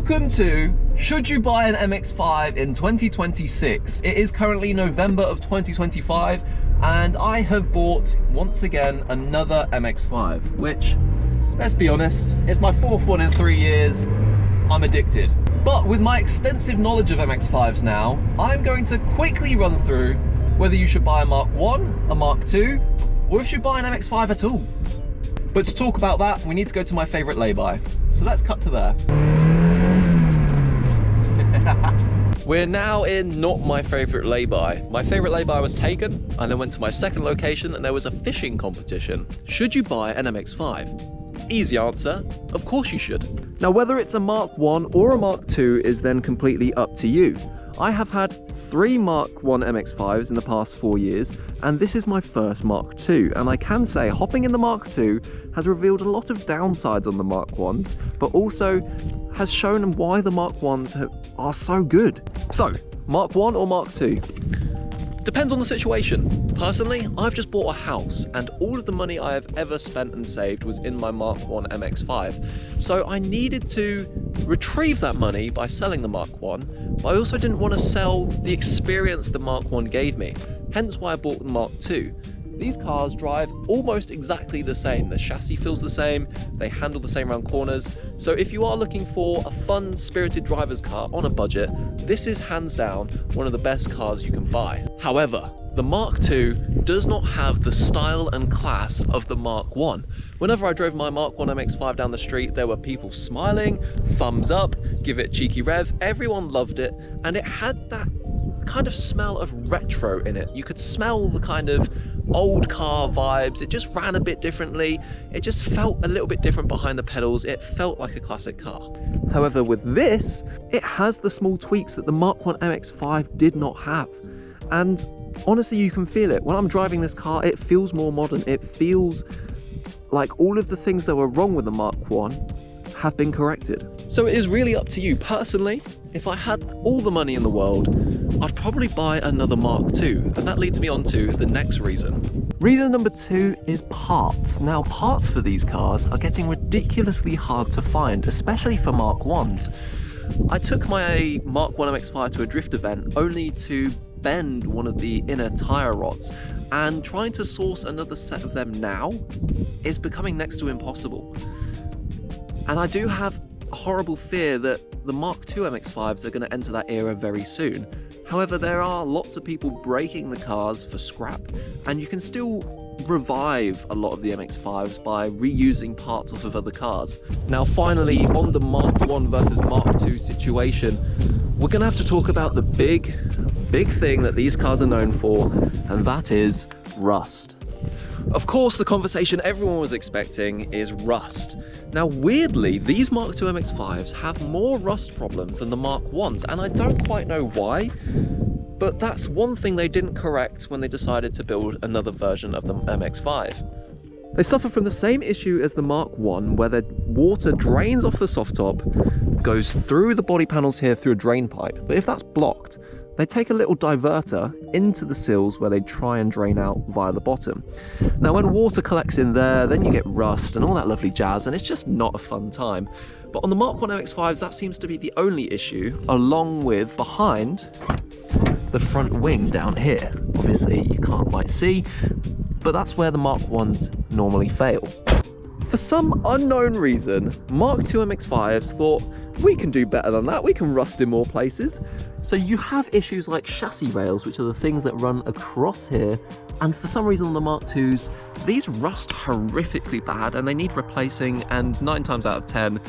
Welcome to Should You Buy an MX5 in 2026? It is currently November of 2025 and I have bought, once again, another MX5, which, let's be honest, it's my fourth one in 3 years. I'm addicted. But with my extensive knowledge of MX5s now, I'm going to quickly run through whether you should buy a Mark 1, a Mark 2, or if you should buy an MX5 at all. But to talk about that, we need to go to my favorite lay-by. So let's cut to there. We're now in not my favorite lay-by. My favorite lay-by was taken, and then went to my second location and there was a fishing competition. Should you buy an MX5? Easy answer, of course you should. Now whether it's a Mark 1 or a Mark 2 is then completely up to you. I have had 3 Mark 1 MX5s in the past 4 years, and this is my first Mark 2, and I can say hopping in the Mark 2 has revealed a lot of downsides on the Mark 1s, but also has shown why the Mark 1s are so good. So, Mark 1 or Mark 2? Depends on the situation. Personally, I've just bought a house and all of the money I have ever spent and saved was in my Mark 1 MX5. So I needed to retrieve that money by selling the Mark 1, but I also didn't want to sell the experience the Mark 1 gave me, hence why I bought the Mark 2. These cars drive almost exactly the same. The chassis feels the same, they handle the same around corners. So if you are looking for a fun, spirited driver's car on a budget, this is hands down one of the best cars you can buy. However, the Mark II does not have the style and class of the Mark 1. Whenever I drove my Mark 1 MX5 down the street, there were people smiling, thumbs up, give it cheeky rev, everyone loved it, and it had that kind of smell of retro in it. You could smell the kind of old car vibes. It just ran a bit differently. It just felt a little bit different behind the pedals. It felt like a classic car. However, with this, it has the small tweaks that the Mark 1 MX5 did not have. And honestly, you can feel it. When I'm driving this car, it feels more modern. It feels like all of the things that were wrong with the Mark 1 have been corrected. So it is really up to you. Personally, if I had all the money in the world, I'd probably buy another Mark II, and that leads me on to the next reason. Reason number 2 is parts. Now, parts for these cars are getting ridiculously hard to find, especially for Mark 1s. I took my Mark 1 MX5 to a drift event only to bend one of the inner tyre rods, and trying to source another set of them now is becoming next to impossible. And I do have a horrible fear that the Mark II MX5s are going to enter that era very soon. However, there are lots of people breaking the cars for scrap, and you can still revive a lot of the MX5s by reusing parts off of other cars. Now finally, on the Mark 1 versus Mark 2 situation, we're going to have to talk about the big thing that these cars are known for, and that is rust. Of course, the conversation everyone was expecting is rust. Now weirdly, these Mark II MX5s have more rust problems than the Mark 1s, and I don't quite know why, but that's one thing they didn't correct when they decided to build another version of the MX5. They suffer from the same issue as the Mark 1, where the water drains off the soft top, goes through the body panels here through a drain pipe, but if that's blocked, they take a little diverter into the sills where they try and drain out via the bottom. Now when water collects in there, then you get rust and all that lovely jazz, and it's just not a fun time. But on the Mark 1 MX5s, that seems to be the only issue, along with behind the front wing down here. Obviously you can't quite see, but that's where the Mark 1s normally fail. For some unknown reason, Mark II MX5s thought, we can do better than that, we can rust in more places. So you have issues like chassis rails, which are the things that run across here, and for some reason on the Mark IIs, these rust horrifically bad and they need replacing, and 9 times out of 10,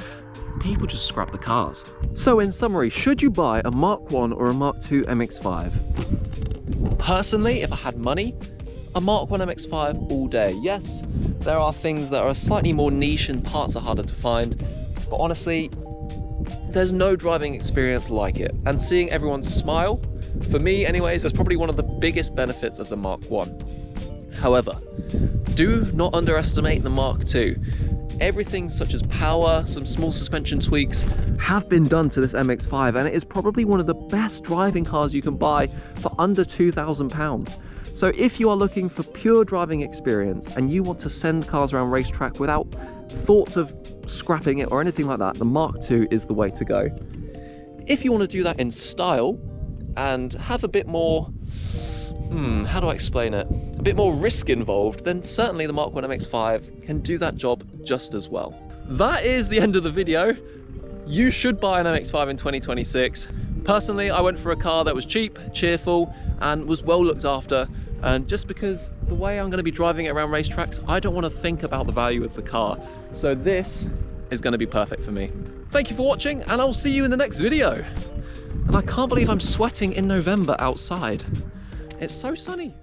people just scrap the cars. So in summary, should you buy a Mark 1 or a Mark II MX5? Personally, if I had money, a Mark 1 MX5 all day. Yes, there are things that are slightly more niche and parts are harder to find, but honestly, there's no driving experience like it. And seeing everyone smile, for me anyways, is probably one of the biggest benefits of the Mark 1. However, do not underestimate the Mark II. Everything such as power, some small suspension tweaks have been done to this MX5, and it is probably one of the best driving cars you can buy for under £2,000. So if you are looking for pure driving experience and you want to send cars around racetrack without thoughts of scrapping it or anything like that, the Mark II is the way to go. If you want to do that in style and have a bit more, how do I explain it? A bit more risk involved, then certainly the Mark I MX5 can do that job just as well. That is the end of the video. You should buy an MX5 in 2026. Personally, I went for a car that was cheap, cheerful, and was well looked after. And just because the way I'm going to be driving it around racetracks, I don't want to think about the value of the car. So this is going to be perfect for me. Thank you for watching, and I'll see you in the next video. And I can't believe I'm sweating in November outside. It's so sunny.